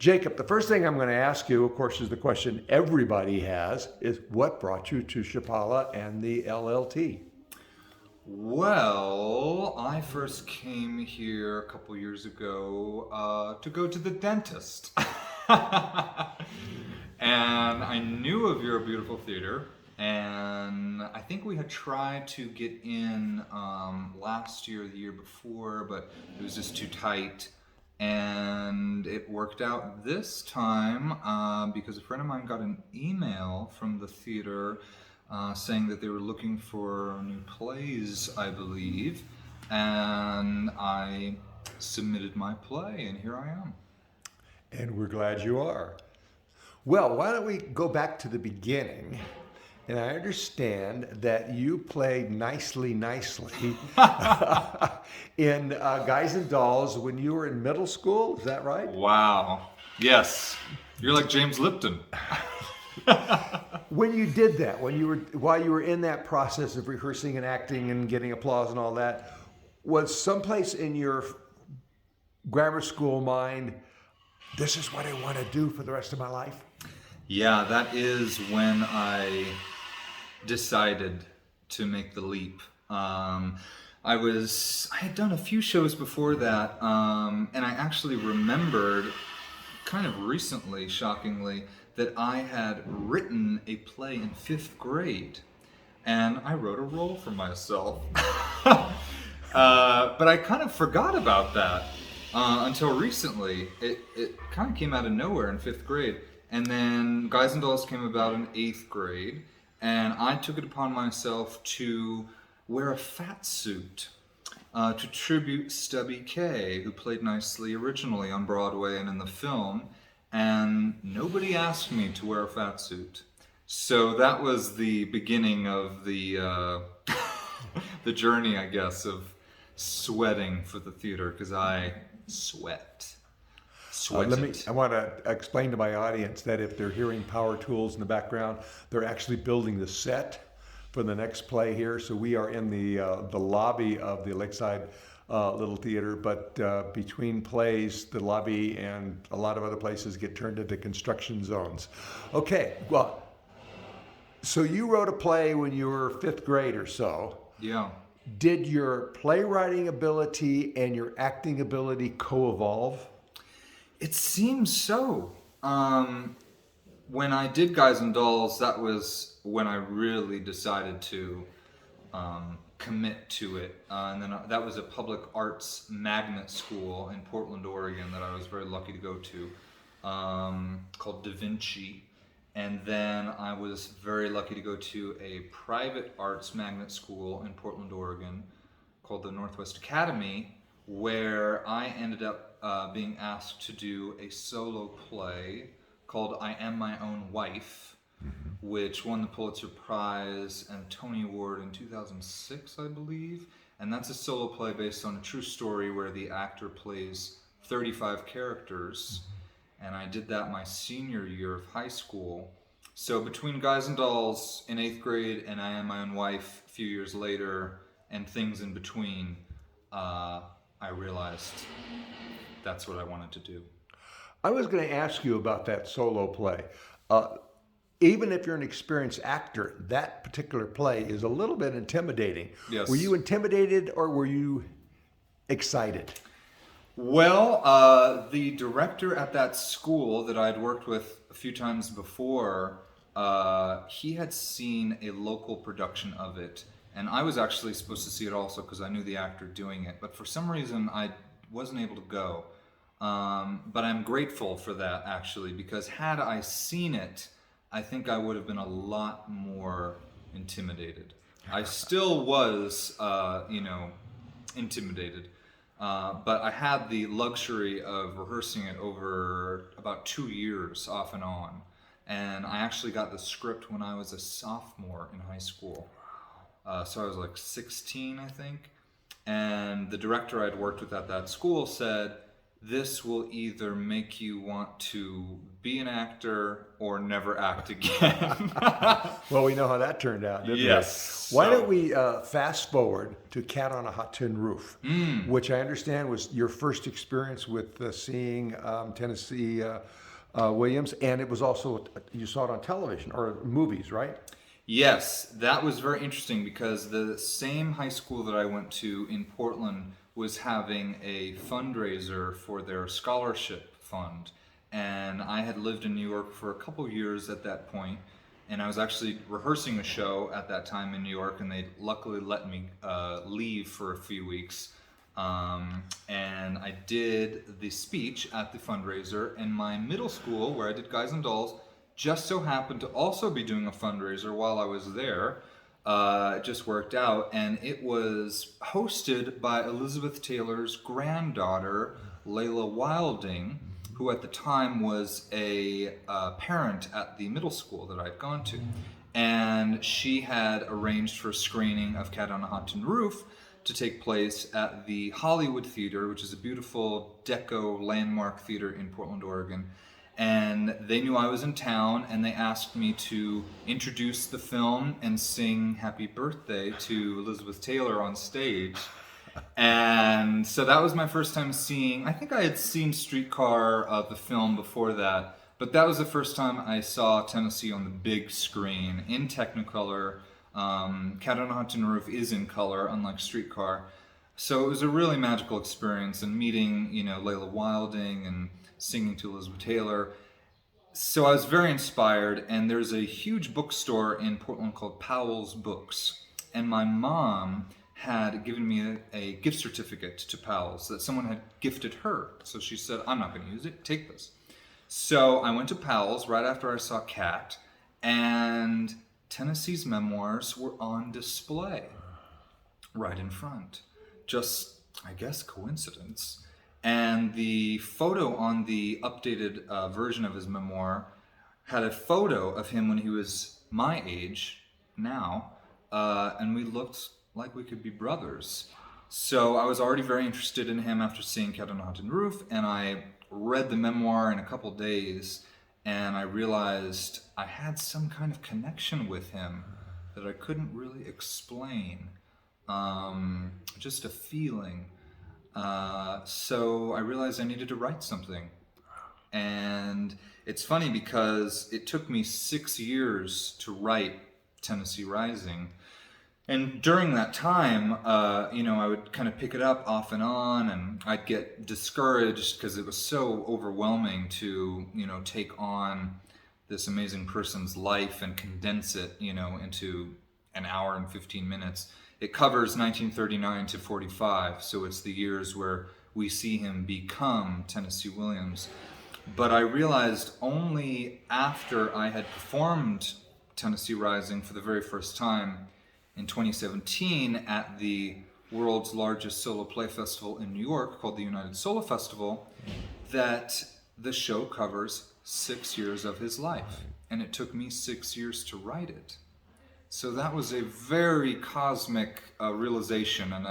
Jacob, the first thing I'm going to ask you, of course, is the question everybody has, is what brought you to Chapala and the LLT? Well, I first came here a couple years ago to go to the dentist. And I knew of your beautiful theater, and I think we had tried to get in last year or the year before, but it was just too tight. And it worked out this time because a friend of mine got an email from the theater saying that they were looking for new plays, I believe, and I submitted my play, and here I am. And we're glad you are. Well, why don't we go back to the beginning? And I understand that you played nicely in Guys and Dolls when you were in middle school. Is that right? Wow. Yes. You're like James Lipton. When you did that, while you were in that process of rehearsing and acting and getting applause and all that, was someplace in your grammar school mind, this is what I want to do for the rest of my life? Yeah, that is when I decided to make the leap. I had done a few shows before that, and I actually remembered kind of recently, shockingly, that I had written a play in 5th grade, and I wrote a role for myself. But I kind of forgot about that until recently. It kind of came out of nowhere in 5th grade. And then Guys and Dolls came about in 8th grade, and I took it upon myself to wear a fat suit to tribute Stubby K, who played nicely originally on Broadway and in the film, and nobody asked me to wear a fat suit. So that was the beginning of the the journey, I guess, of sweating for the theater, because I sweat. I want to explain to my audience that if they're hearing power tools in the background, they're actually building the set for the next play here. So we are in the lobby of the Lakeside Little Theater, but between plays, the lobby and a lot of other places get turned into construction zones. Okay, well, so you wrote a play when you were 5th grade or so. Yeah. Did your playwriting ability and your acting ability co-evolve? It seems so. When I did Guys and Dolls, that was when I really decided to commit to it. And then that was a public arts magnet school in Portland, Oregon that I was very lucky to go to, called Da Vinci. And then I was very lucky to go to a private arts magnet school in Portland, Oregon called the Northwest Academy, where I ended up being asked to do a solo play called I Am My Own Wife, which won the Pulitzer Prize and Tony Award in 2006, I believe. And that's a solo play based on a true story where the actor plays 35 characters. And I did that my senior year of high school. So between Guys and Dolls in 8th grade and I Am My Own Wife a few years later and things in between, I realized that's what I wanted to do. I was going to ask you about that solo play. Even if you're an experienced actor, that particular play is a little bit intimidating. Yes. Were you intimidated or were you excited? Well, the director at that school that I'd worked with a few times before, he had seen a local production of it. And I was actually supposed to see it also because I knew the actor doing it. But for some reason, I wasn't able to go. But I'm grateful for that, actually, because had I seen it, I think I would have been a lot more intimidated. I still was, intimidated. But I had the luxury of rehearsing it over about 2 years off and on. And I actually got the script when I was a sophomore in high school. So I was like 16, I think. And the director I'd worked with at that school said, this will either make you want to be an actor or never act again. Well, we know how that turned out, didn't Yes. we? Why don't we fast forward to Cat on a Hot Tin Roof, which I understand was your first experience with seeing Tennessee Williams, and it was also, you saw it on television or movies, right? Yes, that was very interesting because the same high school that I went to in Portland was having a fundraiser for their scholarship fund. And I had lived in New York for a couple years at that point, and I was actually rehearsing a show at that time in New York, and they luckily let me leave for a few weeks. And I did the speech at the fundraiser, and my middle school, where I did Guys and Dolls, just so happened to also be doing a fundraiser while I was there. It just worked out, and it was hosted by Elizabeth Taylor's granddaughter, Layla Wilding, who at the time was a parent at the middle school that I'd gone to. And she had arranged for a screening of Cat on a Hot Tin Roof to take place at the Hollywood Theater, which is a beautiful deco landmark theater in Portland, Oregon. And they knew I was in town, and they asked me to introduce the film and sing Happy Birthday to Elizabeth Taylor on stage. And so that was my first time seeing, I think I had seen Streetcar, the film, before that, but that was the first time I saw Tennessee on the big screen in Technicolor. Cat on a Hot Tin Roof is in color, unlike Streetcar. So it was a really magical experience, and meeting, Layla Wilding and singing to Elizabeth Taylor. So I was very inspired, and there's a huge bookstore in Portland called Powell's Books, and my mom had given me a gift certificate to Powell's that someone had gifted her. So she said, I'm not going to use it, take this. So I went to Powell's right after I saw Cat, and Tennessee's memoirs were on display right in front. Just, I guess, coincidence. And the photo on the updated version of his memoir had a photo of him when he was my age now, and we looked like we could be brothers. So I was already very interested in him after seeing Cat on a Hot Tin Roof, and I read the memoir in a couple days, and I realized I had some kind of connection with him that I couldn't really explain. Just a feeling. So I realized I needed to write something. And it's funny because it took me 6 years to write Tennessee Rising. And during that time, I would kind of pick it up off and on, and I'd get discouraged because it was so overwhelming to, take on this amazing person's life and condense it, into an hour and 15 minutes. It covers 1939 to 45, so it's the years where we see him become Tennessee Williams. But I realized only after I had performed Tennessee Rising for the very first time in 2017 at the world's largest solo play festival in New York called the United Solo Festival, that the show covers 6 years of his life. And it took me 6 years to write it. So that was a very cosmic realization, and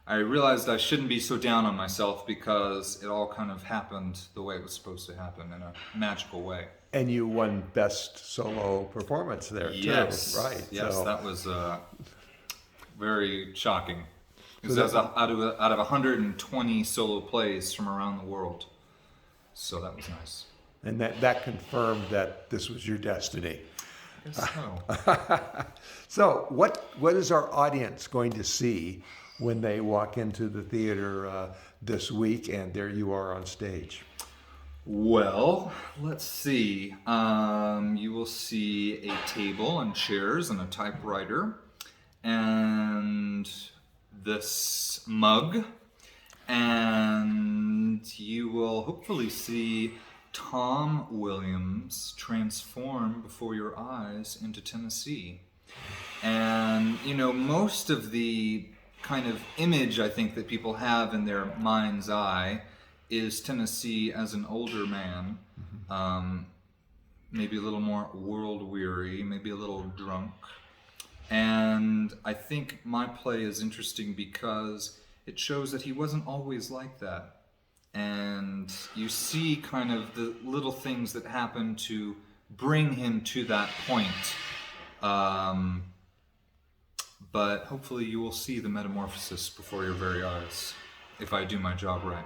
I realized I shouldn't be so down on myself because it all kind of happened the way it was supposed to happen, in a magical way. And you won Best Solo Performance there, yes. too, right? Yes, so. That was very shocking. Because that was out of 120 solo plays from around the world. So that was nice. And that confirmed that this was your destiny. So, So what is our audience going to see when they walk into the theater this week and there you are on stage? well, let's see. You will see a table and chairs and a typewriter and this mug, and you will hopefully see Tom Williams transform before your eyes into Tennessee. And, most of the kind of image I think that people have in their mind's eye is Tennessee as an older man, maybe a little more world-weary, maybe a little drunk. And I think my play is interesting because it shows that he wasn't always like that. and you see kind of the little things that happen to bring him to that point. But hopefully you will see the metamorphosis before your very eyes, if I do my job right.